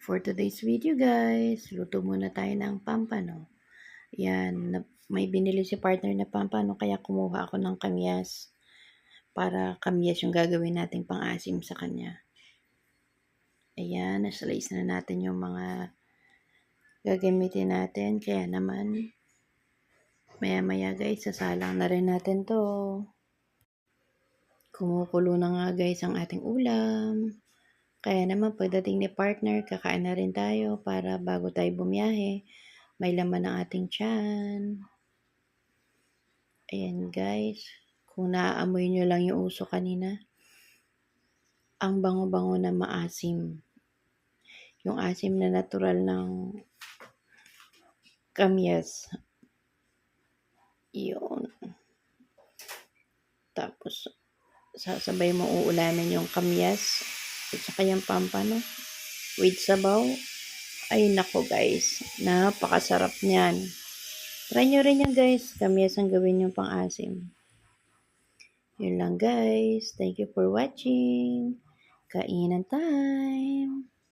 For today's video guys, luto muna tayo ng pampano. Yan, may binili si partner na pampano kaya kumuha ako ng kamyas. Para kamyas yung gagawin nating pang-asim sa kanya. Ayan, naslice na natin yung mga gagamitin natin. Kaya naman, maya-maya guys, sasalang na rin natin to. Kumukulo na nga guys ang ating ulam. Kaya naman pagdating ni partner, kakain na rin tayo para bago tayo bumiyahe, may laman ang ating tiyan. Ayan guys, kung naaamoy nyo lang yung uso kanina, ang bango-bango na maasim. Yung asim na natural ng kamyas. Yun. Tapos, sasabay mo uulamin yung kamyas at saka yung pampano with sabaw. Ay nako guys, napakasarap niyan. Try nyo rin yan guys, kamyas ang gawin yung pang-asim. Yun lang guys, thank you for watching. Kainan time!